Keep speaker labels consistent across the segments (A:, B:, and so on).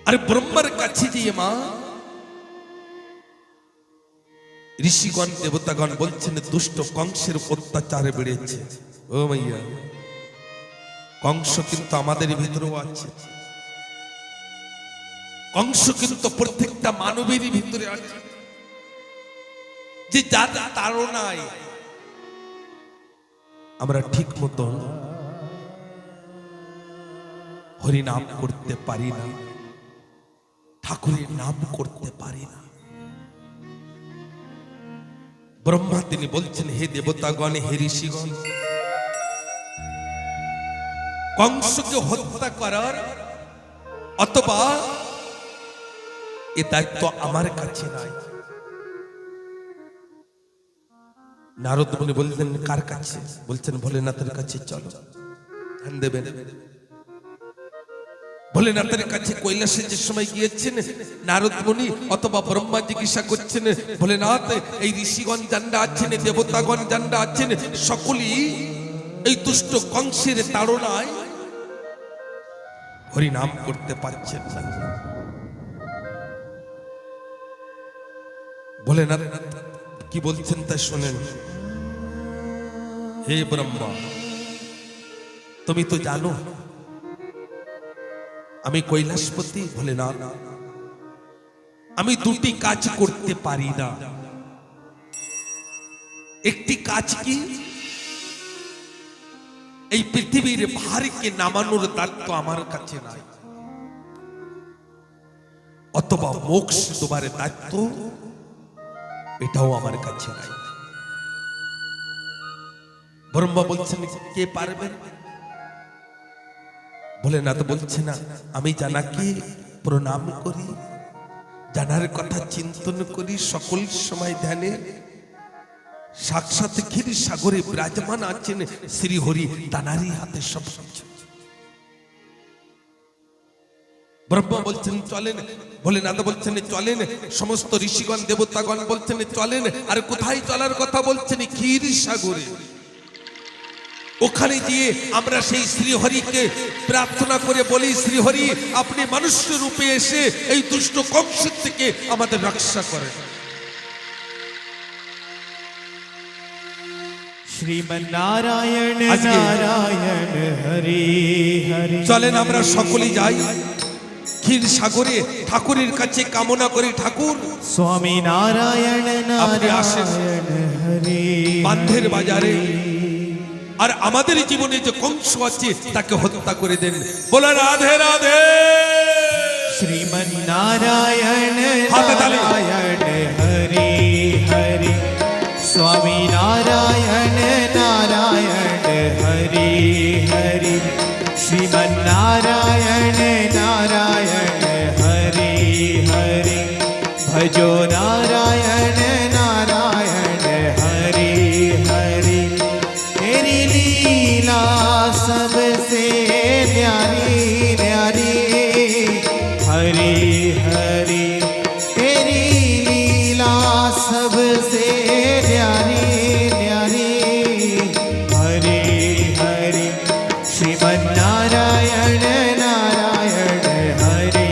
A: আরে ব্রহ্মার কাছে গিয়ে মা ঋষিগণ দেবতাগণ বলছেন দুষ্ট কংসের অত্যাচারে বেড়েছে। ও মাইয়া, কংস কিন্তু আমাদের ভিতরেও আছে। কংস কিন্তু প্রত্যেকটা মানবেরই ভিতরে আছে, যে যার তাড়নায় আমরা ঠিক মতন হরিনাম করতে পারি না, ঠাকুরের নাম করতে পারি না। ব্রহ্মা তিনি বলছেন, হে দেবতাগণ, হে ঋষিগণ, কংসকে হত্যা করার অথবা এ দায়িত্ব আমার কাছে নাই। নারদ মুনি বললেন, কার কাছে? বলছেন ভোলেনাথের কাছে চলো, ধ্যান দেবেন। ভোলেনাথের কাছে কৈলাসে যে সময় গিয়েছেন নারদ মুনি অথবা ব্রহ্মা জিজ্ঞাসা করছেন, ভোলেনাথ এই ঋষিগণ যারা আছেন, দেবতাগণ যারা আছেন, সকলেই এই দুষ্ট কংসের তাড়নায় হরিনাম করতে পারছেন না। ভোলেনাথ কি বলছেন তা শোনেন। হে ব্রহ্মা, তুমি তো জানো আমি কৈলাসপতি। ভোলেনাথ, আমি দুটি কাজ করতে পারি না। একটি কাজ কি, এই পৃথিবীর ভারকে নামানোর দায়িত্ব আমার কাছে নাই, অথবা মোক্ষ দেবার দায়িত্ব এটাও আমার কাছে নাই। ব্রহ্মা বলছেন, কে পারবেন? ভোলেনাথ বলছে না, আমি জানাকে প্রণাম করি, জানার কথা চিন্তন করি, সকল সময় ধ্যানে সাক্ষাৎ ক্ষীর সাগরে বিরাজমান আছেন শ্রী হরি, তানারই হাতে সব কিছু। ব্রহ্মা বলছেন চলেন, ভোলেনাথ বলছেন চলেন, সমস্ত ঋষিগণ দেবতাগণ বলছেন চলেন। আর কোথায় চলার কথা বলছেন? ক্ষীর সাগরে। ওখানে গিয়ে আমরা সেই শ্রীহরিকে প্রার্থনা করে বলি, শ্রীহরি আপনি মানুষ রূপে এসে এই দুষ্ট কংসের থেকে আমাদের রক্ষা করেন।
B: শ্রীমন্নারায়ণ নারায়ণ হরি হরি।
A: চলেন আমরা সকলে যাই ক্ষীর সাগরে, ঠাকুরের কাছে কামনা করি, ঠাকুর
B: স্বামী নারায়ণ নারায়ণ হরি।
A: বান্ধের বাজারে আর আমাদের জীবনে যে কংস আছে তাকে হত্যা করে দেন। বলে রাধে রাধে।
B: শ্রীমন্নারায়ণ নারায়ণ হরি হরি। স্বামী নারায়ণ নারায়ণ হরি হরি। শ্রীমন্নারায়ণ নারায়ণ হরি হরি। ভজো নারায়ণ নারায়ণ হরি হরি। तेरी लीला सबसे न्यारी न्यारी हरी हरी। तेरी लीला सबसे न्यारी न्यारी हरी हरी। श्रीमन्नारायण नारायण हरि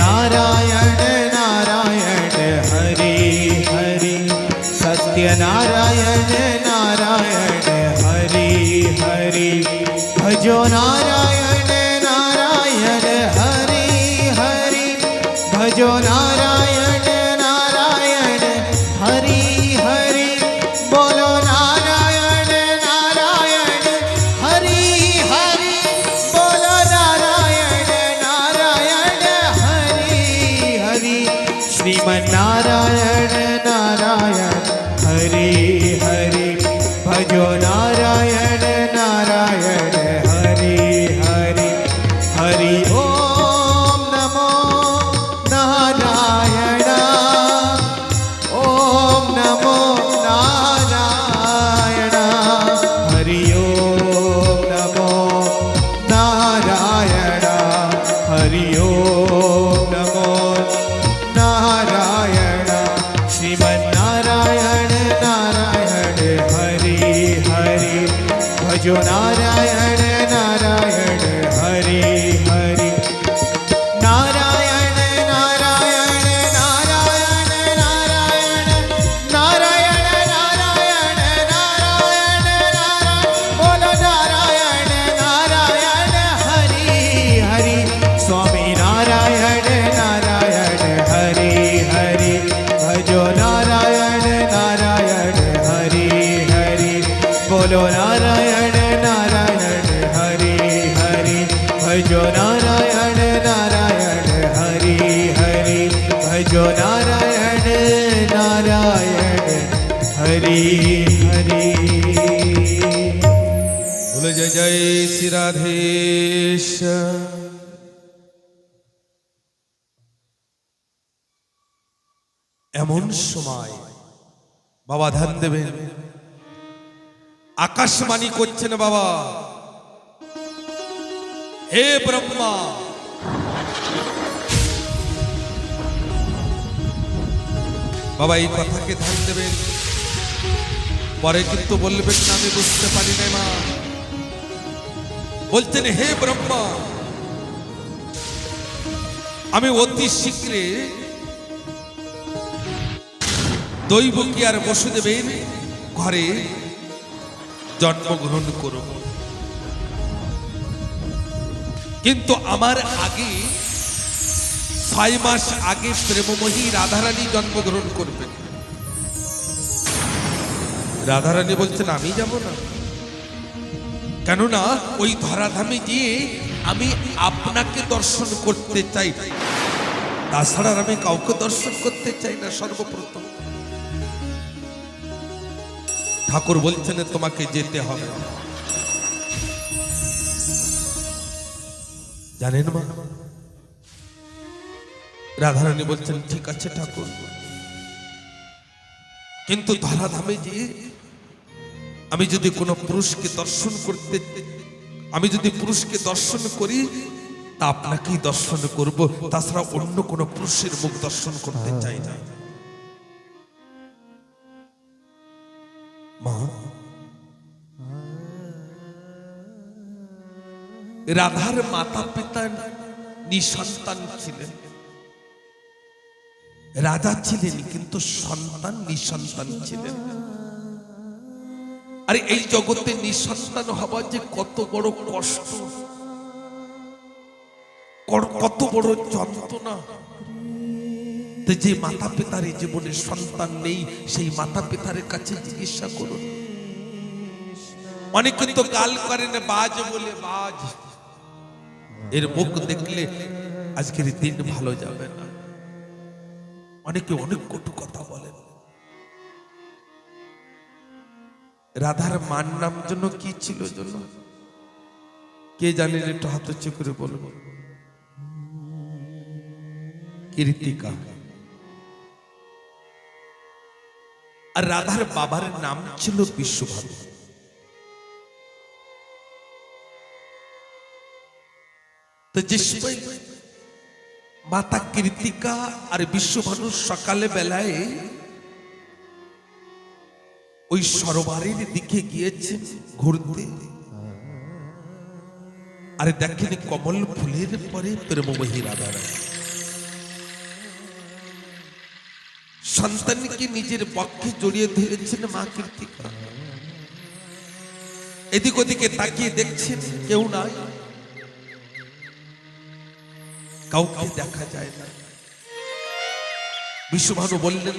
B: नारायण नारायण हरि हरि सत्यनारायण नारायण हरि हरि भजो नारायण नारायण हरि हरि भजो नारायण नारायण हरि हरि बोलो नारायण नारायण हरि हरि बोलो नारायण नारायण हरि हरि श्रीमन्नारायण नारायण हरि हरि भजो नारायण नारायण हरि हरि हरि ओम नमो नारायण ओम नमो नारायण हरि ओम नमो नारायण हरि ओम नमो नारायण श्रीमन्नारायण नारायण हरि हरि भजो नारायण नारायण हरि हरि नारायण नारायण नारायण नारायण नारायण नारायण नारायण नारायण बोलो नारायण नारायण हरि हरि स्वामी नारायण नारायण हरि हरि भजो नारायण नारायण हरि हरि बोलो नारायण नारायण हरि हरि भजो नारायण नारायण हरि हरि भजो नारायण नारायण हरि हरि
A: बोले जय जय श्री राधेश। এমন সময় বাবা ধ্যান দেবেন, আকাশবাণী করছেন বাবা, হে ব্রহ্মা, বাবা এই কথাকে ধ্যান দেবেন, পরে কিন্তু বলবেন না আমি বুঝতে পারি না মা। বলছেন হে ব্রহ্মা, আমি অতি শীঘ্রে দৈবকী আর বসুদেবের ঘরে জন্মগ্রহণ করব, কিন্তু আমার আগে 6 মাস আগে প্রেমময়ী রাধারানী জন্মগ্রহণ করবেন। রাধারানী বলছেন আমি যাব না, কেননা ওই ধরাধামে গিয়ে আমি আপনাকে দর্শন করতে চাই, তাছাড়া আমি কাউকে দর্শন করতে চাই না। সর্বপ্রথম ঠাকুর বলছেন তোমাকে যেতে হবে। জানেন মা, রাধারানী বলছেন ঠিক আছে ঠাকুর, কিন্তু ধরাধামে যে আমি যদি কোনো পুরুষকে দর্শন করতে, আমি যদি পুরুষকে দর্শন করি তা আপনাকেই দর্শন করব, তাছাড়া অন্য কোনো পুরুষের মুখ দর্শন করতে চাই না। মা, রাধার মাতা পিতা নিঃসন্তান ছিলেন, রাজা ছিলেন কিন্তু সন্তান নিঃসন্তান ছিলেন। আর এই জগতে নিঃসন্তান হওয়া যে কত বড় কষ্ট, কত বড় যন্ত্রণা। যে মাতা পিতার জীবনে সন্তান নেই, সেই মাতা পিতার কাছে জিজ্ঞাসা করুন। অনেকে তো গাল করেন বাজ বলে, বাজ, এর মুখ দেখলে আজকের দিন ভালো যাবে না। অনেকে অনেক কটু কথা বলেন। রাধার মার নাম জন্য কি ছিল জন্য কে জানেন? একটু হাত উঁচু করে বলবো। কীর্তিকা। আর রাধার বাবার নাম ছিল বিশ্বভানু। তো যে সময় মাতা কীর্তিকা আর বিশ্বভানু সকালে বেলায় ওই সরোবরের দিকে গিয়েছে ঘুরতে, আর দেখেন কমল ফুলের পরে প্রেমময়ী রাধারানী। সন্তানকে নিজের বক্ষে জড়িয়ে ধরেছেন মা কীর্তিকা। এদিক ওদিকে তাকিয়ে দেখছেন কেউ নাই, কাউকে দেখা যায় না। বিশ্বভানু বললেন,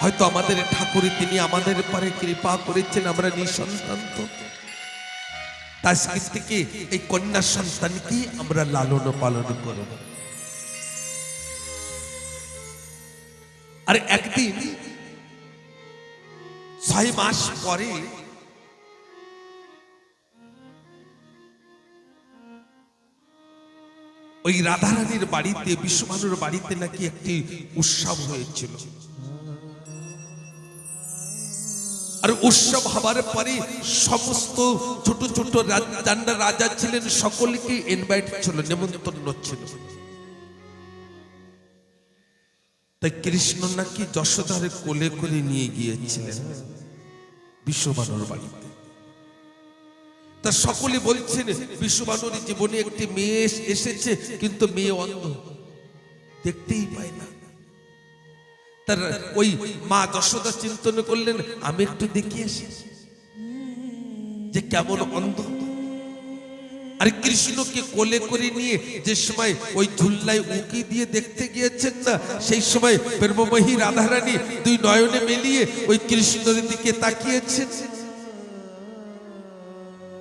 A: হয়তো আমাদের ঠাকুর তিনি আমাদের পরে কৃপা করেছেন, আমরা নিঃসন্তান তো, তাই থেকে এই কন্যা সন্তানকে আমরা লালন পালন করব। আর একদিন 6 মাস পরে ওই রাধারানীর বাড়িতে, বিশ্বভানুর বাড়িতে নাকি একটি উৎসব হয়েছিল। আর উৎসব হবার পরে সমস্ত ছোট ছোট রাজা ছিলেন, সকলকে ইনভাইট ছিল, নেমন্তন্ন ছিল। তাই কৃষ্ণ নাকি যশোদার কোলে করে নিয়ে গিয়েছিলেন বিশ্বভানুর বাড়িতে। তা সকলে বলছেন বিশ্বভানুর জীবনে একটি মেয়ে এসেছে, কিন্তু মেয়ে অন্ধ, দেখতেই পায় না। তার ওই মা যশোদা চিন্তন করলেন, আমি একটু দেখিয়ে আসি যে কেমন অন্ধ। আর কৃষ্ণকে কোলে করে নিয়ে যে সময় ওই ঝুল্লায় উকি দিয়ে দেখতে গিয়েছেন না, সেই সময় প্রেমময়ী রাধারানী 2 নয়নে মিলিয়ে ওই কৃষ্ণের দিকে তাকিয়েছেন।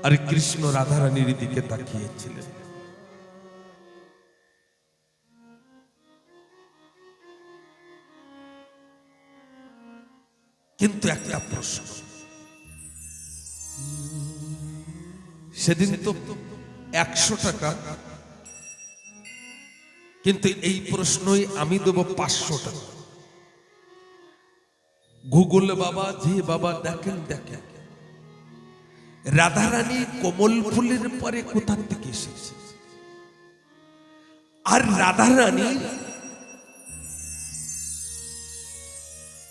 A: আর কৃষ্ণ রাধারানীর দিকে তাকিয়েছিলেন। কিন্তু একটা প্রশ্ন, সেদিন তো 100 টাকা, কিন্তু এই প্রশ্নই আমি দেব 500 টাকা। গুগল বাবা, যে বাবা দেখেন দেখেন, রাধারানী কমল ফুলের পরে কোথা থেকে এসেছে? আর রাধারানী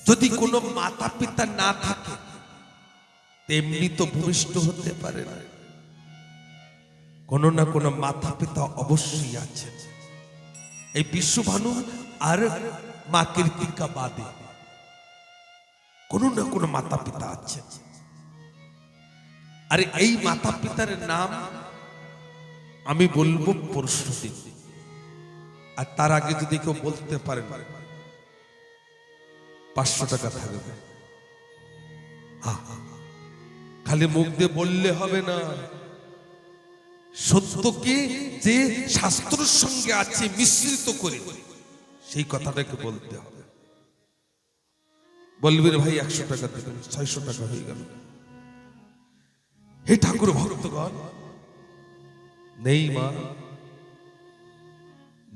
A: যদি কোনো মাতা পিতা না থাকে, তেমনি তো ভূমিষ্ঠ হতে পারে না। কোনো না কোনো মাতা পিতা অবশ্যই আছে। এই বিশ্বভানু আর মা কীর্তিকা বাদে কোনো না কোনো মাতা পিতা আছে। আর এই মাতা পিতার নাম আমি বলবো পরশুদিন। আর তার আগে যদি কেউ বলতে পারেন 500 টাকা থাকবে। খালি মুখ দিয়ে বললে হবে না, সত্যকে যে শাস্ত্রের সঙ্গে আছে মিশ্রিত করে সেই কথাটাকে বলতে হবে। বলবেন ভাই 100 টাকা দেবেন, 600 টাকা হয়ে গেল। হে ঠাকুর ভক্তগণ, নেই মা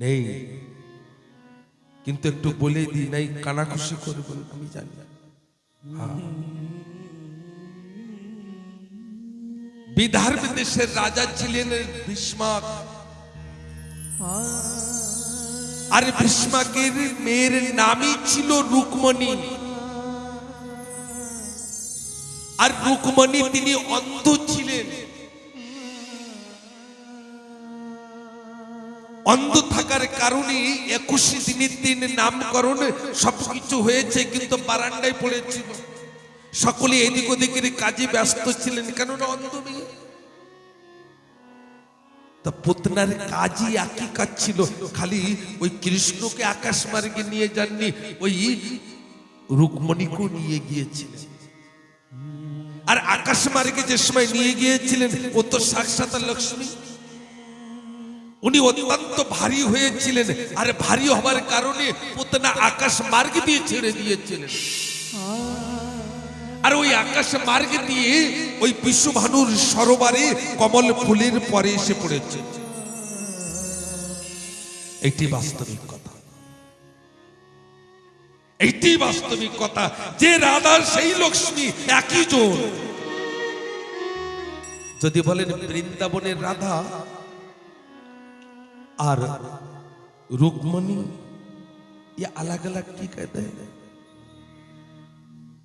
A: নেই, কিন্তু একটু বলে দিই, নাই কানাঘুষি করবেন আমি জানি না। বিদর্ভ দেশের রাজা ছিলেন ভীষ্মক। আর ভীষ্মকের মেয়ের নামই ছিল রুক্মণী। আর রুক্মণী তিনি অন্ধ ছিলেন। অন্ধ থাকার কারণে 21 দিনের দিন নামকরণ সবকিছু হয়েছে, কিন্তু বারান্দায় পড়েছিল। সকলে এদিক ওদিকের কাজে ব্যস্ত ছিলেন, কেননা অন্ধ মেয়ে। তা পুতনার কাজই একই কাজ ছিল, খালি ওই কৃষ্ণকে আকাশ মার্গে নিয়ে যাননি, ওই রুক্মণীকেও নিয়ে গিয়েছিলেন। আর আকাশ মার্গে যে সময় নিয়ে গিয়েছিলেন, ও তো সাক্ষাৎ লক্ষ্মী। উনি অত্যন্ত ভারী হয়েছিলেন, আর ভারী হবার কারণে পুতনা আকাশ মার্গ দিয়ে ছেড়ে দিয়েছিলেন। আর ওই আকাশ মার্গ দিয়ে ওই বিশ্বভানুর সরোবরে কমল ফুলের পরে এসে পড়েছে। এটি বাস্তবিক কথা, এটি বাস্তবিক কথা যে রাধা সেই লক্ষ্মী একই জন। যদি বলেন বৃন্দাবনের রাধা আর রুক্মণী ये अलग अलग की कहते हैं,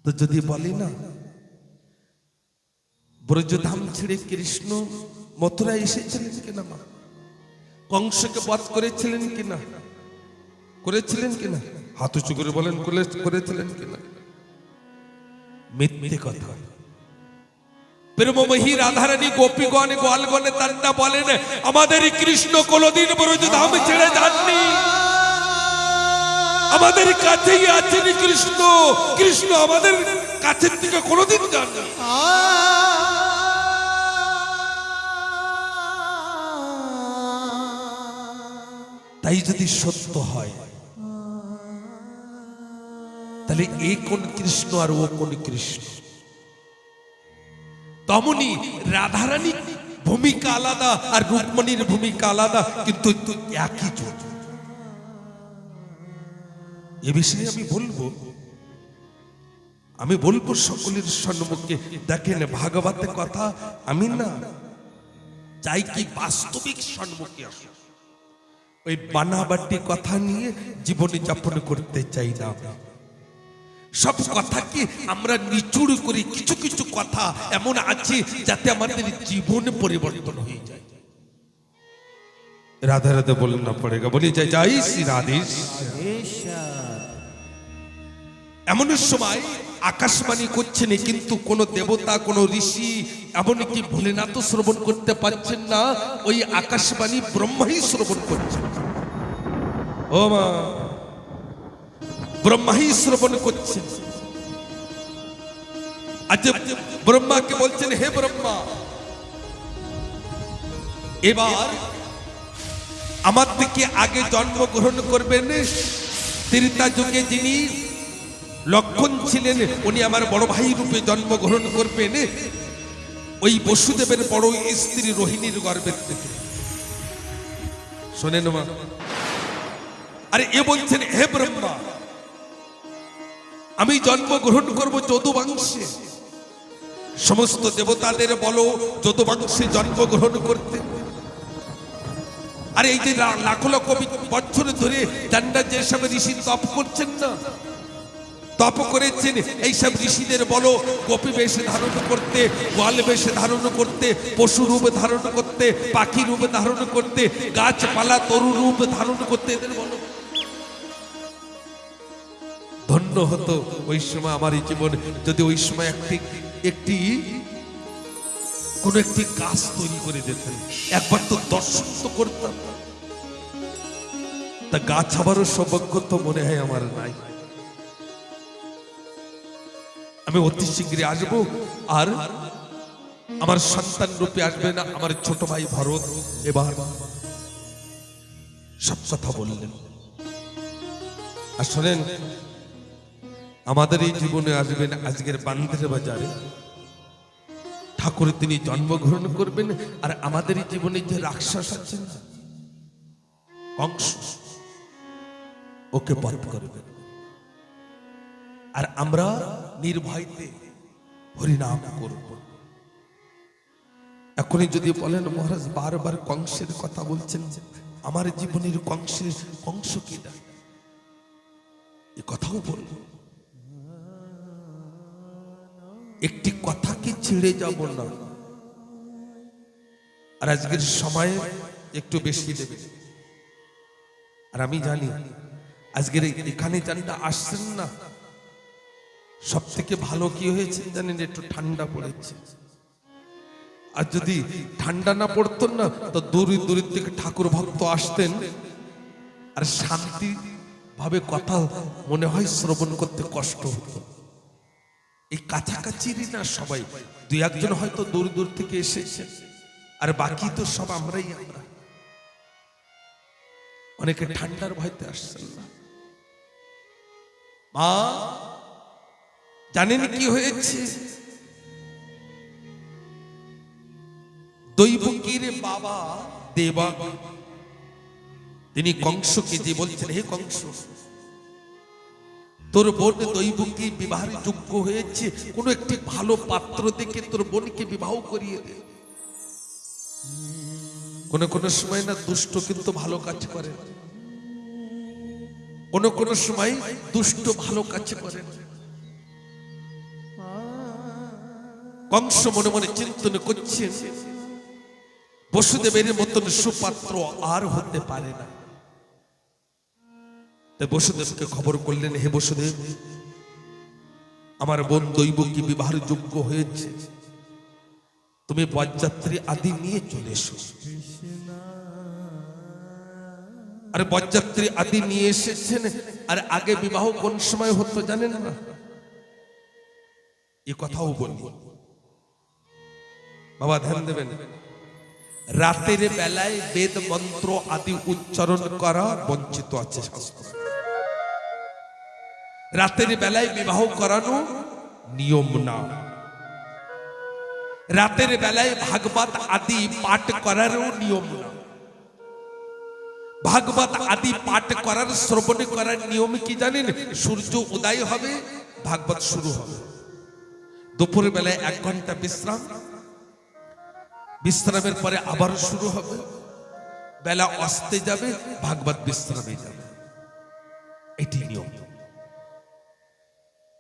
A: তো যদি বলি না ব্রজধাম ছেড়ে কৃষ্ণ মথুরায় এসেছিলেন কিনা, মা কংসকে বধ করেছিলেন কিনা, করেছিলেন কিনা? হাত উঁচু করে বলেন করেছিলেন কিনা? মিথ্যে কথা। প্রেমময়ী রাধারানী গোপীগণ গোয়ালগণে তান্না বলেন আমাদের কৃষ্ণ কোনদিন ব্রজধাম ছেড়ে যাননি, আমাদের কাছেই আছেন কৃষ্ণ। কৃষ্ণ আমাদের কাছের থেকে কোনদিন যাননি। তাই যদি সত্য হয় তাহলে এ কোন কৃষ্ণ আর ও কোন কৃষ্ণ? তেমনি রাধারানী ভূমিকা আলাদা আর রুক্মিণীর ভূমিকা আলাদা, কিন্তু একই যুগ। এ বিষয়ে আমি বলবো সকলের সম্মুখে। দেখেন ভাগবতে কথা আমি না চাই কি বাস্তবিক সম্মুখে আসে, ওই বানাবাটি কথা নিয়ে জীবনে যাপন করতে চাই না। সব কথা কি আমরা নিচুড় করি, কিছু কিছু কথা এমন আছে যাতে আমাদের জীবন পরিবর্তন হয়ে যায়। রাধা রাধা বললে না পড়েগা, বলি যাই যাই শ্রী রাধেশ। এমন সময় আকাশবাণী করছেন, কিন্তু কোন দেবতা কোন ঋষি এমনকি ভোলেনাথ শ্রবণ করতে পারছেন না, ওই আকাশবাণী ব্রহ্মাই শ্রবণ করছেন। ও মা, ব্রহ্মাই শ্রবণ করছেন। আজ ব্রহ্মাকে বলছেন হে ব্রহ্মা, এবার আমার থেকে আগে জন্মগ্রহণ করবেন ত্রেতা যুগে যিনি লক্ষণ ছিলেন, উনি আমার বড় ভাই রূপে জন্মগ্রহণ করবেন ওই বসুদেবের বড় স্ত্রী রোহিণীর গর্ভের থেকে। শোনেন মা, আরে এ বলছেন হে ব্রহ্মা, আমি জন্মগ্রহণ করব যদুবংশে। সমস্ত দেবতাদের বলো যদুবংশে জন্মগ্রহণ করতে। আর এই যে লাখ লাখ বছর ধরে জান্নাত যেসব ঋষি তপ করছেন না, তপ করেছেন, এইসব ঋষিদের বলো গোপী বেশ ধারণ করতে, গোয়াল বেশ ধারণ করতে, পশু রূপ ধারণ করতে, পাখি রূপ ধারণ করতে, গাছপালা তরু রূপ ধারণ করতে, এদের বলো। ধন্য হতো ওই সময় আমার এই জীবন যদি ওই সময় একটি কোন একটি গাছ তৈরি করে দিতেন, একবার তো দর্শন তো করতাম। তা গাছ আবারও সৌভাগ্য তো মনে হয় আমার নাই। আমি অতি শীঘ্রই আসবো, আর আমার সন্তান রূপে আসবে না আমার ছোট ভাই ভরত। এবার সব কথা বললেন। আর শোনেন, আমাদের এই জীবনে আসবেন আজকের বান্দের বাজারে ঠাকুর, তিনি জন্মগ্রহণ করবেন। আর আমাদের এই জীবনে যে রাক্ষস আছেন কংস, ওকে বধ করবেন। আর আমরা নির্ভয়তে হরিনাম করব। এখনই যদি বলেন মহারাজ বারবার কংসের কথা বলছেন, আমার জীবনের কংস কি না, এ কথাও বলবো। একটি কথাকে ছেড়ে যাব না। আর আজকের সময় একটু বেশি দেবে। আর আমি জানি আজকের এখানে জানটা আসছেন না, সব থেকে ভালো কি হয়েছে জানেন, একটু ঠান্ডা পড়েছে। আর যদি ঠান্ডা না পড়তো না, তো দূর দূর থেকে ঠাকুর ভক্ত আসতেন, আর শান্তি ভাবে কথা মনে হয় শ্রবণ করতে কষ্ট হতো। এই কাছাকাছিরই না সবাই, দুই একজন হয়তো দূর দূর থেকে এসেছে, আর বাকি তো সব আমরা। অনেকে ঠান্ডার ভয়তে আসছেন না। মা জানেন কি হয়েছে? দৈবকীর বাবা দেবা তিনি কংসকে যে বলছেন, হে কংস, তোর বোন দৈবকী বিবাহের যোগ্য হয়েছে, কোন একটি ভালো পাত্র দেখে তোর বোনকে বিবাহ করিয়ে দে। কোন কোন সময় না দুষ্ট কিন্তু ভালো কাজ করে, কোন কোন সময় দুষ্ট ভালো কাজ করে। কংস মনে মনে চিন্তন করছে, বসুদেবের মতন সুপাত্র আর হতে পারে না। তাই বসুদেবকে খবর করলেন, হে বসুদেব, আমার বোন দৈবকী বিবাহের যোগ্য হয়েছে, তুমি বরযাত্রী আদি নিয়ে চলে এসো। আর বরযাত্রী আদি নিয়ে এসেছেন। আর আগে বিবাহ কোন সময় হতো জানেন না? এই কথাও বলি বাবা, ধ্যান দেবেন। রাতের বেলায় বেদ মন্ত্র আদি উচ্চারণ করা বঞ্চিত আছে শাস্ত্র। রাতের বেলায় বিবাহ করানো নিয়ম না। রাতের বেলায় ভাগবত আদি পাঠ করারও নিয়ম না। ভাগবত আদি পাঠ করার, শ্রবণ করার নিয়ম কি জানেন? সূর্য উদয় হবে, ভাগবত শুরু হবে। দুপুর বেলায় 1 ঘন্টা বিশ্রাম, বিশ্রামের পরে আবার শুরু হবে। বেলা অস্তে যাবে, ভাগবত বিশ্রামে যাবে। এটি নিয়ম।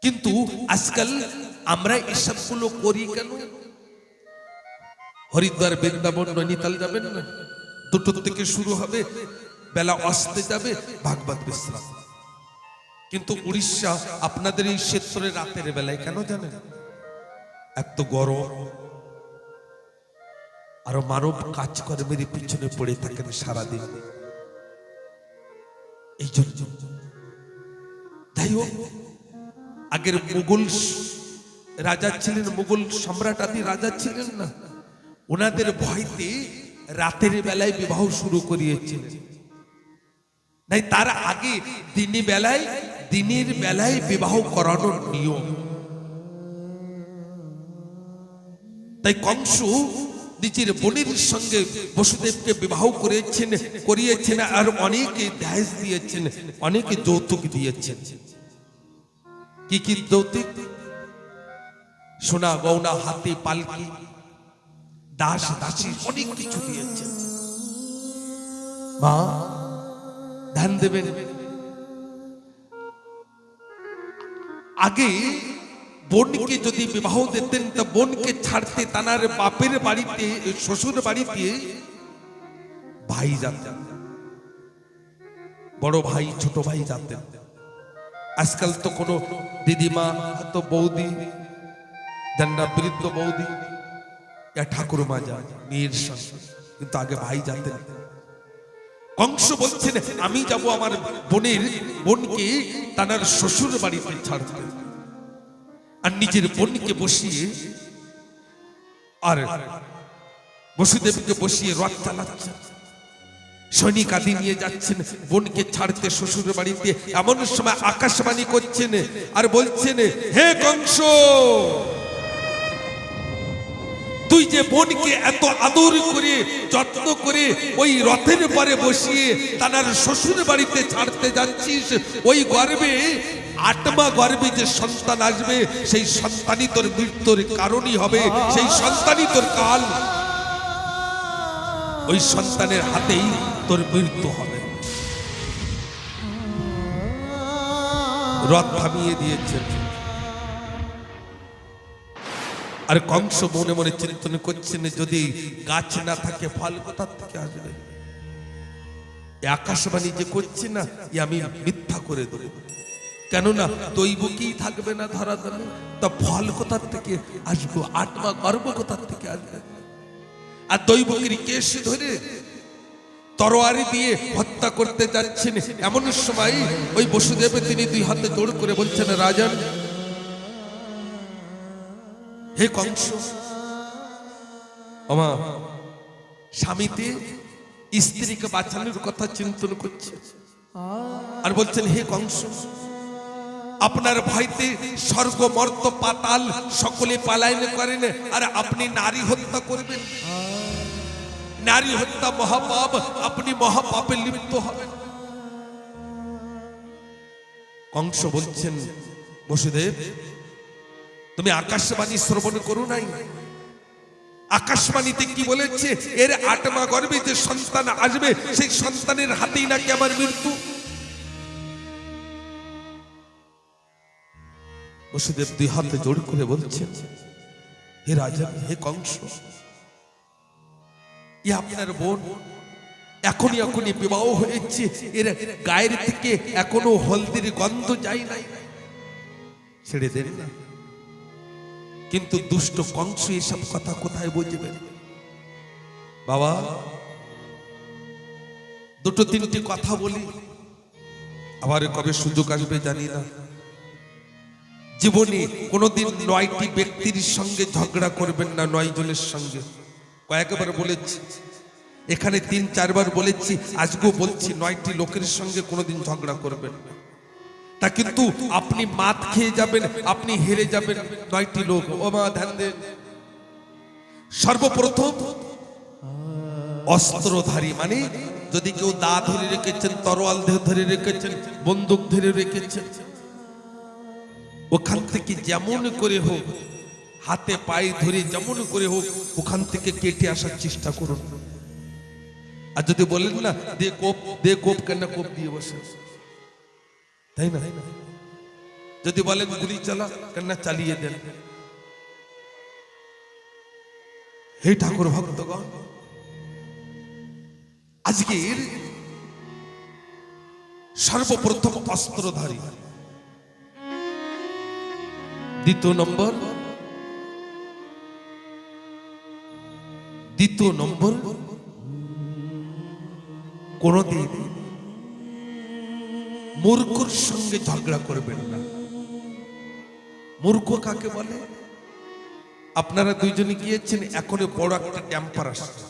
A: কিন্তু আজকাল আমরা এসবগুলো করি কেন? হরিদ্বার, বৃন্দাবন, নৈনিতাল যাবেন না? 2টো থেকে শুরু হবে, বেলা অস্তে যাবে, ভাগবত বিশ্রাম। কিন্তু উড়িষ্যা, আপনাদের এই ক্ষেত্রে রাতের বেলায় কেন জানেন? এত গরম, আরো মানব কাজকর্মের পিছনে পড়ে থাকেন সারাদিন। এই জন্য যাই হোক, আগের মুঘল রাজা ছিলেন, মুঘল সম্রাট আদি রাজা ছিলেন না, ওনাদের ভয়তে রাতের বেলায় বিবাহ শুরু করিয়েছিলেন। নাই, তার আগে দিনের বেলায় বিবাহ করানোর নিয়ম। তাই কংস নিজের বোনের সঙ্গে বসুদেবকে বিবাহ করিয়েছেন আর অনেকে দাজ দিয়েছেন, অনেকে যৌতুক দিয়েছেন। কি কি যৌতুক? সোনা গয়না, হাতি, পালকি, দাস দাসী, অনেক কিছু দিয়েছেন। মা, ধ্যান দেবেন। আগে বোনকে যদি বিবাহ দিতেন, তা বোনকে ছাড়তে তার বাপের বাড়িতে, শ্বশুর বাড়িতে ভাই যেতেন, বড় ভাই ছোট ভাই যেতেন। আজকাল তো কোনো দিদিমা, তো বৌদি, জান্না বৃদ্ধ বৌদি, ঠাকুরমা যায় মেয়ের সঙ্গে, কিন্তু আগে ভাই যেতেন। কংস বলছেন, আমি যাব আমার বোনকে তার শ্বশুর বাড়িতে ছাড়তে। আর নিজের বোনকে বসিয়ে, আর বসুদেবকে বসিয়ে রথ চালাচ্ছেন, সৈনিক আদি নিয়ে যাচ্ছেন বোনকে ছাড়তে শ্বশুর বাড়িতে। এমন সময় আকাশবাণী করছেন আর বলছেন, হে কংস, তুই যে বোনকে এত আদর করে, যত্ন করে ওই রথের পরে বসিয়ে তার শ্বশুর বাড়িতে ছাড়তে যাচ্ছিস, ওই গর্ভে 8 মাস গর্ভে যে সন্তান আসবে, সেই সন্তানই তোর মৃত্যুর কারণই হবে। সেই সন্তানই তোর কাল, ওই সন্তানের হাতেই তোর মৃত্যু হবে। রথ থামিয়ে দিয়েছেন। আর কংস মনে মনে চিন্তন করছেন, যদি গাছ না থাকে ফল কোথা থেকে আসবে? আকাশবাণী যে করছে না, আমি মিথ্যা করে দেব। কেননা দৈবকী থাকবে না ধরা দামে, তা ফল কোথা থেকে আসবো? 8 মাস গর্ভ কোথা থেকে আসবে? আর দৈবকীর কেশ ধরে তরোয়ারি দিয়ে হত্যা করতে যাচ্ছেন। এমন সময় ওই বসুদেব তিনি 2 হাতে জোড় করে বলছেন, রাজন, হে কংস, আমার স্বামীতে স্ত্রীকে বাঁচানোর কথা চিন্তন করছে। আর বলছেন, হে কংস, আপনার ভয়তে স্বর্গ মর্ত পাতাল সকলে পালায়ন করেন, আর আপনি নারী হত্যা করবেন। নারী হত্যা মহাপাপ, আপনি মহাপাপে লিপ্ত হবেন। কংস বলছেন, বসুদেব, তুমি আকাশবাণী শ্রবণ করো নাই? আকাশবাণীতে কি বলেছে? এর 8 মাস গর্ভে যে সন্তান আসবে, সেই সন্তানের হাতেই নাকি আমার মৃত্যু। বসুদেব 2 হাতে জোড় করে বলছেন, হে রাজা, হে কংস, আপনার বোন এখনই বিবাহ হয়েছে, এর গায়ের থেকে এখনো হলদির গন্ধ যায় নাই, ছেড়ে দেন না। কিন্তু দুষ্ট কংস এসব কথা কোথায় বুঝবেন? বাবা, দুটো তিনটি কথা বলি, আবার কবে সুযোগ আসবে জানি না। জীবনে কোনোদিন 9টি ব্যক্তির সঙ্গে ঝগড়া করবেন না, 9 জনের সঙ্গে। কয়েকবার বলেছি, এখানে 3-4 বার বলেছি, আজকেও বলছি, 9টি লোকের সঙ্গে কোনোদিন ঝগড়া করবেন না। তা কিন্তু আপনি মাত খেয়ে যাবেন, আপনি হেরে যাবেন। 9টি লোক, ও মা ধ্যান দেন। সর্বপ্রথম অস্ত্রধারী, মানে যদি কেউ দা ধরে রেখেছেন, তরোয়াল ধরে রেখেছেন, বন্দুক ধরে রেখেছেন, ওখান থেকে যেমন করে হোক, হাতে পায়ে ধরে যেমন করে হোক, ওখান থেকে কেটে আসার চেষ্টা করুন। আর যদি বলেন না দে কোপ, কেন কোপ দিয়ে বসে, তাই না? যদি বলেন গুলি চালা, কেন চালিয়ে দেন। হে ঠাকুর ভক্তগণ, আজকের সর্বপ্রথম অস্ত্রধারী। দ্বিতীয় নম্বর, কোনদিন মূর্খর সঙ্গে ঝগড়া করবেন না। মূর্খ কাকে বলে? আপনারা দুইজনে গিয়েছেন, এখনো বড় একটা ট্যাম্পার আসছে।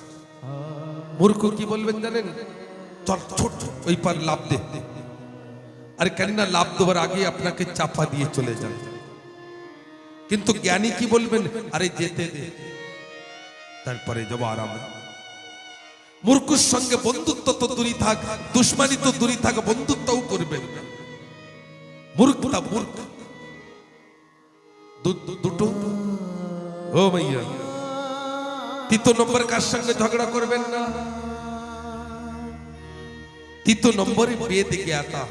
A: মূর্খ কি বলবেন জানেন? চল ছোট ওই পার লাভ দে। আর কেন না, লাভ দেওয়ার আগে আপনাকে চাপা দিয়ে চলে যান। কিন্তু জ্ঞানী কি বলবেন? আরে যেতে দে, তারপরে যাবো আরামে। মূর্খের সঙ্গে বন্ধুত্ব তো দূরই থাক, দুশ্মনী তো দূরই থাক, বন্ধুত্বও করবেন না। মূর্খতা মূর্খ। দুটো ও ভাইয়া। তৃতীয় নম্বর, কার সঙ্গে ঝগড়া করবেন না? তৃতীয় নম্বরে বেদ জ্ঞাতা,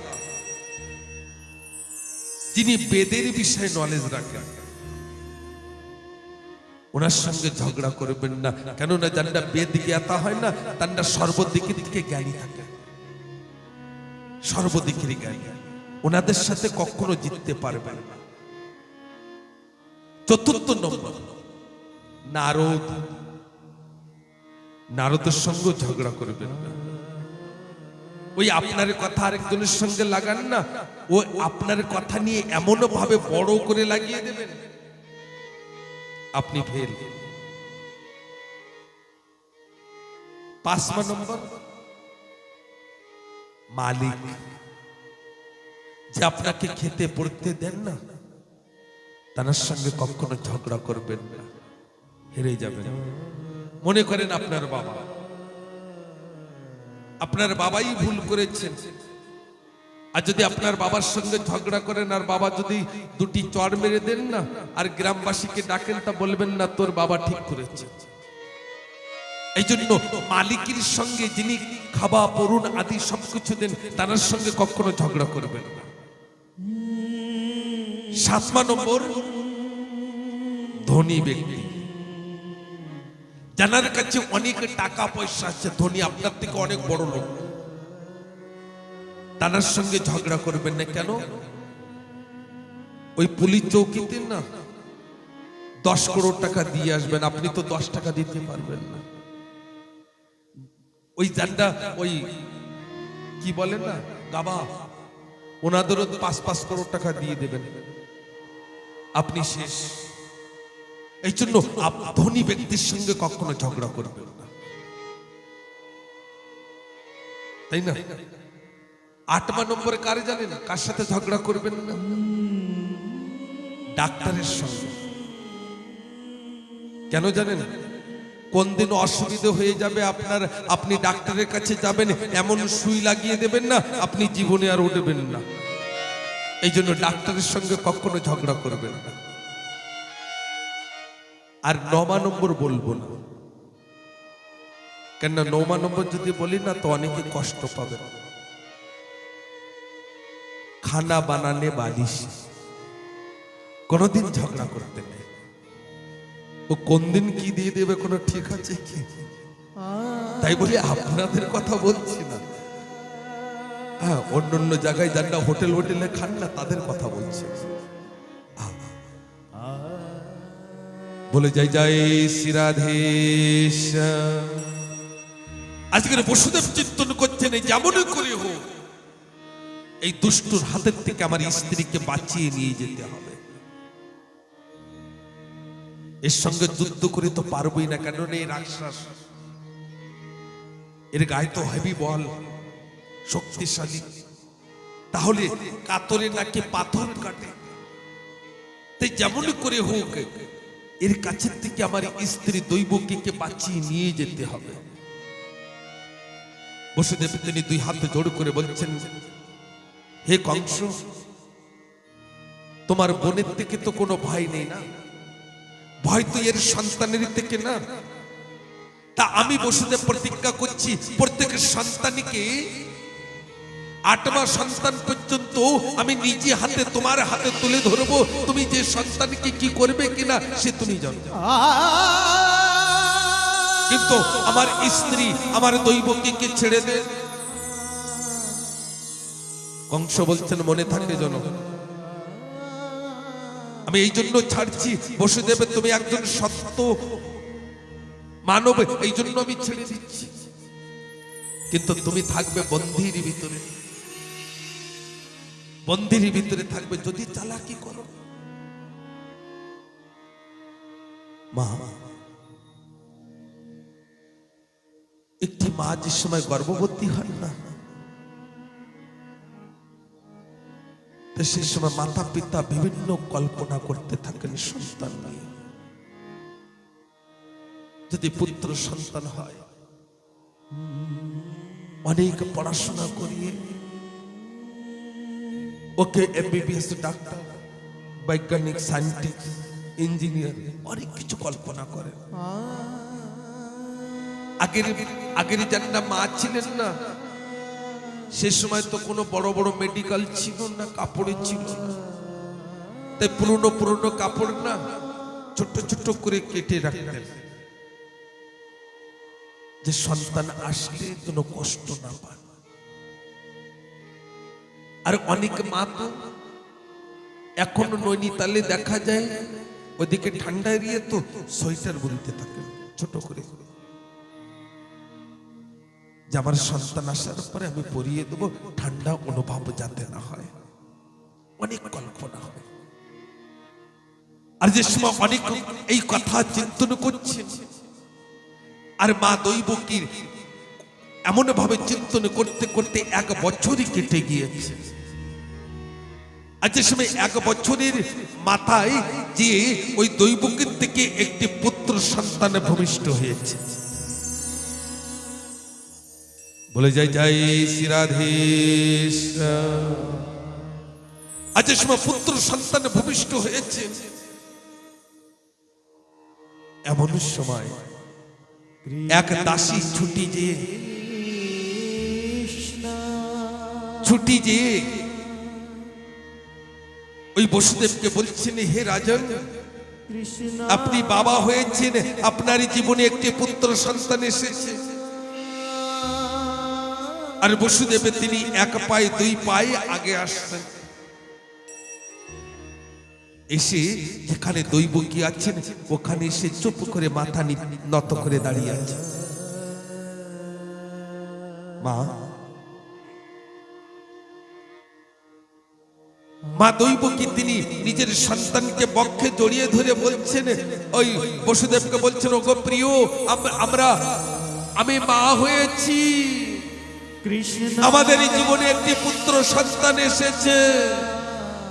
A: যিনি বেদের বিষয়ে নলেজ রাখেন, ওনার সঙ্গে ঝগড়া করবেন না। কেননা যারা বেদ জ্ঞাতা হয় না, তারা সর্বদিকের দিকে জ্ঞানী থাকে, সর্বদিকের জ্ঞানী। ওনাদের সাথে কখনো জিততে পারবেন না। চতুর্থ নম্বর, নারদের সঙ্গে ঝগড়া করবেন না। ওই আপনার কথা আরেকজনের সঙ্গে লাগান না, ও আপনার কথা নিয়ে এমন ভাবে বড় করে লাগিয়ে দেবেন, আপনি ফেল। 5 নম্বর, মালিক, যে আপনাকে খেতে পড়তে দেন না, তার সঙ্গে কখনো ঝগড়া করবেন না, হেরে যাবেন। মনে করেন আপনার বাবাই ভুল করেছেন, আর যদি আপনার বাবার সঙ্গে ঝগড়া করেন, আর বাবা যদি 2টি চড় মেরে দেন না, আর গ্রামবাসীকে ডাকেন, তা বলবেন না তোর বাবা ঠিক করেছে। এই জন্য মালিকের সঙ্গে, যিনি খাওয়া পড়ুন আদি সবকিছু দেন, তার সঙ্গে কখনো ঝগড়া করবেন না। 7 নম্বর, ধনী ব্যক্তি, যার কাছে অনেক টাকা পয়সা আছে, ধনী, আপনার থেকে অনেক বড় লোক, তার সঙ্গে ঝগড়া করবেন না। কেন? ওই পুলিশ চৌকিতে না 10 কোটি টাকা দিয়ে আসবেন, আপনি তো 10 টাকা দিতে পারবেন না। ওই জানটা, ওই কি বলেন না, গাবা, ওনাদেরও 5 কোটি টাকা দিয়ে দেবেন, আপনি শেষ। এই জন্য ধনী ব্যক্তির সঙ্গে কখনো ঝগড়া করবেন না, তাই না? 8 নম্বরে কারে জানেন কার সাথে ঝগড়া করবেন না? ডাক্তারের সঙ্গে। কেন জানেন? কোন দিন অসুবিধা হয়ে যাবে আপনার, আপনি ডাক্তারের কাছে যাবেন, এমন সুই লাগিয়ে দেবেন না, আপনি জীবনে আর উঠবেন না। এই জন্য ডাক্তারের সঙ্গে কখনো ঝগড়া করবেন না। আর 9 নম্বর বলবো না, কেন 9 নম্বর যদি বলি না, তো অনেকে কষ্ট পাবে। খানা বানানে বালিশ, কোনদিন ঝগড়া করতে নেই। ও কোন দিন কি দিয়ে দেবে কোনো ঠিক আছে কি? তাই বলে আপনাদের কথা বলছি না, হ্যাঁ অন্য অন্য জায়গায় যান না, হোটেলে খান না, তাদের কথা বলছে। বলে যাই যাই শ্রী রাধেশ্যাম। আজকের বসুদেব চিন্তন করছেন এই যেমনই করে হোক এই দুষ্টুর হাতের থেকে আমার স্ত্রীকে বাঁচিয়ে নিয়ে যেতে হবে। এর সঙ্গে যুদ্ধ করে তো পারবই না, কেন এই রাক্ষস, এর গায়ে তো হেভি বল, শক্তিশালী, তাহলে কাতরে নাকি পাথর কাটে। তাই যেমনই করে হোক এর কাছের থেকে আমার স্ত্রী দৈবকীকে বাঁচিয়ে নিয়ে যেতে হবে। বসুদেব তিনি দুই হাতে জোড় করে বলছেন, হে কংস, তোমার বোনের থেকে তো কোনো ভয় নেই না, ভয় তো এর সন্তানের থেকে না। তা আমি বসুদেব প্রতিজ্ঞা করছি প্রত্যেকের সন্তানকে 8 মাস সন্তান পর্যন্ত আমি নিজে হাতে তোমার হাতে তুলে ধরবো। তুমি যে সন্তানকে কি করবে কিনা সে তুমি জানো, কিন্তু আমার স্ত্রী আমার দৈবকীকে ছেড়ে দে। কংস বলছেন, মনে থাকে যেন, আমি এই জন্য ছাড়ছি বসুদেব, তুমি একজন সত্য মানব, এই জন্য আমি ছেড়ে দিচ্ছি, কিন্তু তুমি থাকবে বন্দির ভিতরে, বন্দির ভিতরে থাকবে যদি চালাকি করো। মা, একটি মা যে সময় গর্ভবতী হয় না, সেই সময় মাতা পিতা বিভিন্ন কল্পনা করতে থাকেন সন্তান নিয়ে। যদি পুত্র সন্তান হয়, অনেক পড়াশোনা করিয়ে ওকে এমবিবিএস ডাক্তার, বৈজ্ঞানিক, সায়েন্টিস্ট, ইঞ্জিনিয়ার, অনেক কিছু কল্পনা করেন। আগের যারা মা ছিলেন না, সে সময় তো কোনো বড় বড় মেডিকেল ছিল না, কাপড়ে ছিল না, তাই পুরনো কাপড় না ছোট ছোট করে কেটে রাখতেন, যে সন্তান আসলে কোনো কষ্ট না পায়। আর অনেক মা তো এখনো নৈনিতালে দেখা যায়, ওদিকে ঠান্ডা এরিয়ে তো সোয়েটার বুনতে থাকেন ছোট করে, যে আমার সন্তান আসার পরে আমি পরিয়ে দেবো, ঠান্ডা অনুভব যাতে না হয়। অনেক কল্পনা হয়। আর যে সময় অনেক এই কথা চিন্তন করছেন, আর মা দৈবকীর এমন ভাবে চিন্তন করতে করতে 1 বছরই কেটে গিয়েছে। আর যে সময় 1 বছরের মাথায় যে ওই দৈবকীর থেকে একটি পুত্র সন্তান ভূমিষ্ঠ হয়েছে। বলে যাই যাই শ্রী রাধেশ্যাম। আজ যে সময় পুত্র সন্তান ভূমিষ্ঠ হয়েছে, এমন সময় এক দাসী ছুটি যে ওই বসুদেবকে বলছেন, হে রাজন, আপনি বাবা হয়েছেন, আপনার জীবনে একটি পুত্র সন্তান এসেছে। আর বসুদেব তিনি 1 পায়ে 2 পায়ে আগে আসছেন, এসে যেখানে দৈবকী আছেন ওখানে এসে চুপ করে মাথা নত করে দাঁড়িয়ে আছে। মা দৈবকী তিনি নিজের সন্তানকে বক্ষে জড়িয়ে ধরে বলছেন, ওই বসুদেবকে বলছেন, ওগো প্রিয়, আমি মা হয়েছি, আমাদের জীবনে একটি পুত্র সন্তান এসেছে।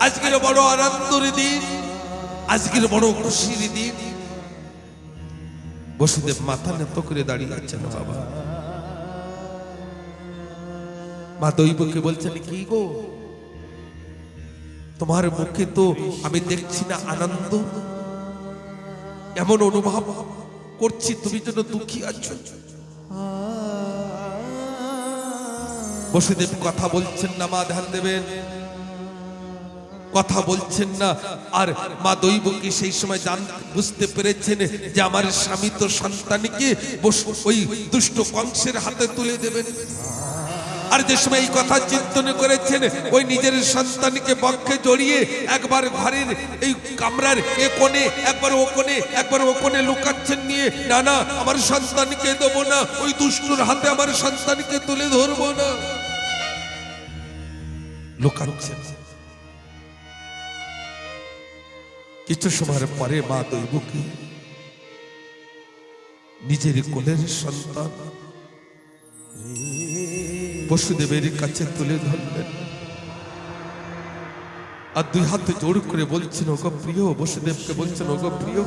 A: আজকের বড় আনন্দের দিন, আজকের বড় খুশির দিন। বসুদেব মাথা নত করে দাঁড়িয়ে আছেন। বাবা, মা দৈবকে বলছেন, কি গো, তোমার মুখে তো আমি দেখছি না আনন্দ, এমন অনুভব করছি তুমি যেন দুঃখী আছো। বসুদেব কথা বলছেন না, মা ধ্যান দেবেন। কথা বলছেন না। আর মা দৈবকী সেই সময় বুঝতে পেরেছেন যে আমার স্বামী তো সন্তানকে ওই দুষ্ট কংসের হাতে তুলে দেবেন। আর যে সময় এই কথা চিন্তন করেছেন, ওই নিজের সন্তানকে বক্ষে জড়িয়ে একবার ঘরের এই কামরার এ কোণে, একবার ও কোণে, একবার ও কোণে লুকাচ্ছেন নিয়ে, না না আমার সন্তানকে দেবো না, ওই দুষ্টুর হাতে আমার সন্তানকে তুলে ধরবো না, লুকাচ্ছেন। কিছু সময়ের পরে মা দৈবকী নিজের কোলের সন্তান বসুদেবের কাছে তুলে ধরলেন আর দুই হাতে জোড় করে বলছেন, ওগো প্রিয়, বসুদেবকে বলছেন, ওগো প্রিয়,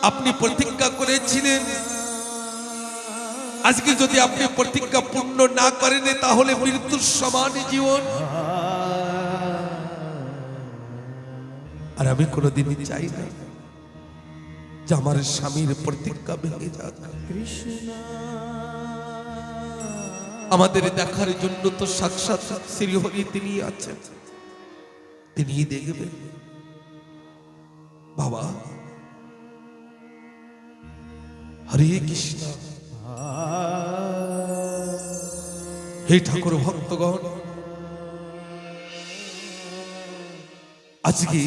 A: আপনি প্রতিজ্ঞা করেছিলেন আজকে যদি আপনি প্রতিজ্ঞা পূর্ণ না করেন তাহলে মৃত্যুর সমান জীবন। আর আমি কোনোদিনই চাই না যে আমার স্বামীর প্রতিজ্ঞা ভেঙে যাক। আমাদের দেখার জন্য তো সাক্ষাৎ শ্রীহরি তিনি আছেন, তিনি দেখবেন। বাবা, হরে কৃষ্ণ। হে ঠাকুর ভক্তগণ, আজকে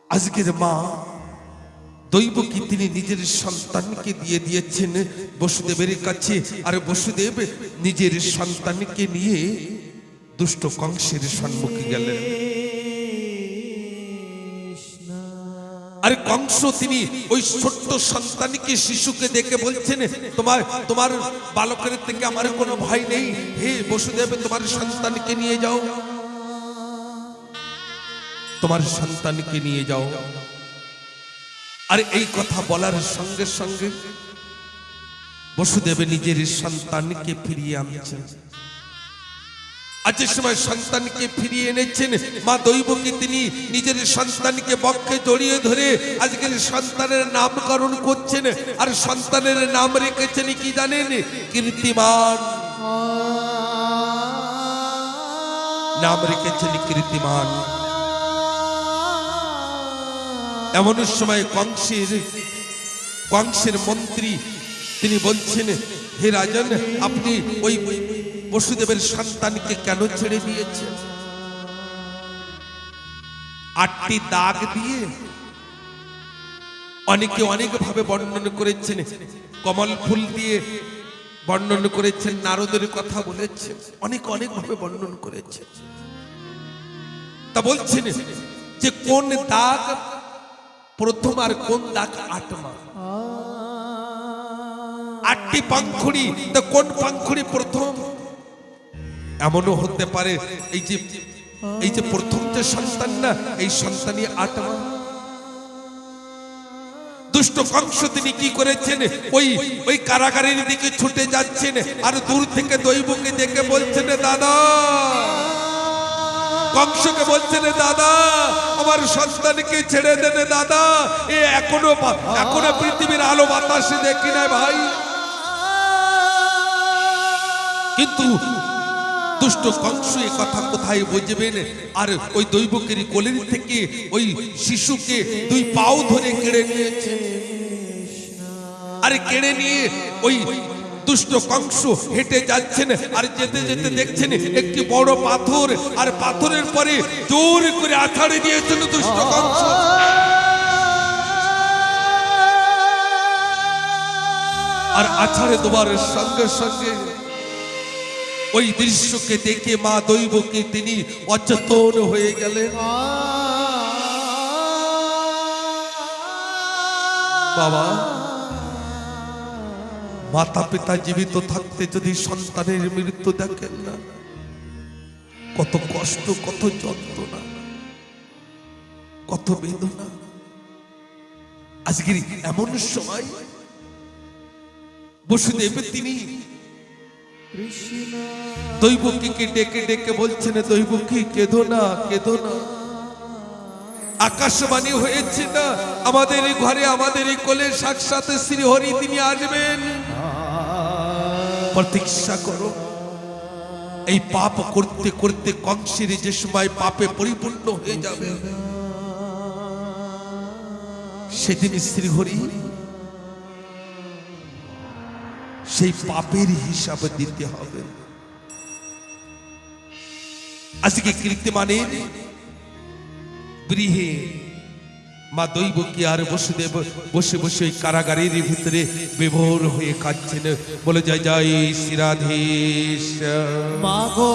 A: আজকের মা দৈবকী তিনি নিজের সন্তানকে দিয়ে দিয়েছেন বসুদেবের কাছে। আর বসুদেব নিজের সন্তানকে নিয়ে দুষ্ট কংসের সম্মুখে গেলেন। আর কংস তিনি ওই ছোট্ট সন্তানকে, শিশুকে দেখে বলছেন, তোমার বালকের থেকে আমার কোনো ভয় নেই, হে বসুদেব তোমার সন্তানকে নিয়ে যাও, তোমার সন্তানকে নিয়ে যাও। আর এই কথা বলার সঙ্গে সঙ্গে বসুদেব নিজের সন্তানকে ফিরিয়ে আনছেন। আজকের সময় সন্তানকে ফিরিয়ে এনেছেন মা দৈবকী, তিনি নিজের সন্তানকে বক্ষে জড়িয়ে ধরে আজকের সন্তানের নামকরণ করছেন। আর সন্তানের নাম রেখেছেন কি জানেন? কীর্তিমান। নাম রেখেছেন কীর্তিমান। এমন সময় কংসের মন্ত্রী তিনি বলছেন, হে রাজন, আপনি ওই বসুদেবের সন্তানকে কেন ছেড়ে দিয়েছেন? 8টি দাগ দিয়ে অনেকে অনেক ভাবে বর্ণনা করেছেন। কমল ফুল দিয়ে বর্ণনা করেছেন, নারদের কথা বলেছেন, অনেক ভাবে বর্ণনা করেছেন। তা বলছেন যে কোন দাগ প্রথম আর কোন দাগ 8 মা, 8টি পাংখুড়ি, তো কোন পাংখুড়ি প্রথম? এমনও হতে পারে এই যে প্রথম যে সন্তান না, এই সন্তানই 8 মা। দুষ্ট কংস তিনি কি করেছেন, ওই কারাগারের দিকে ছুটে যাচ্ছেন। আর দূর থেকে দৈবকে দেখে বলছেন, দাদা, কংসকে বলছেন, দাদা আমার সন্তানকে ছেড়ে দেন দাদা, এ এখনো পৃথিবীর আলো বাতাসে দেখি না ভাই। কিন্তু দুষ্ট কংস এ কথা কোথায় বুঝবেন? আর ওই দৈবকের কোলের থেকে ওই শিশুকে 2 পাও ধরে কেড়ে নিয়েছে। আর কেড়ে নিয়ে ওই দুষ্ট কংস হেঁটে যাচ্ছেন। আর যেতে যেতে দেখছেন একটি বড় পাথর, আর পাথরের পরে জোর করে আছাড়ে দিয়েছেন দুষ্ট কংস। আর আছাড়ে দেওয়ার সঙ্গে সঙ্গে ওই দৃশ্যকে দেখে মা দৈবকী তিনি অচেতন হয়ে গেলেন। বাবা, মাতা পিতা জীবিত থাকতে যদি সন্তানের মৃত্যু দেখেন না, কত কষ্ট, কত যন্ত্রণা, কত বেদনা। আজকের এমন সময় বসুদেব তিনি দৈবকীকে ডেকে ডেকে বলছেন, দৈবকী কেঁদো না, কেঁদো না। আকাশবাণী হয়েছে না, আমাদের ঘরে আমাদের কোলে সাক্ষাৎ শ্রীহরি তিনি আসবেন। প্রতীক্ষা করো। এই পাপ করতে করতে কংসের যে সময় পাপে পরিপূর্ণ হয়ে যাবে, সেদিন শ্রীহরি সেই পাপের হিসাব দিতে হবে। আজকে কীর্তিমানের গৃহে মা দৈবকী আর বসুদেব বসে বসে ওই কারাগারের ভিতরে বিভোর হয়ে কাঁদছেন। বলে জয় জয় শ্রীরাধেশ।
B: মাগো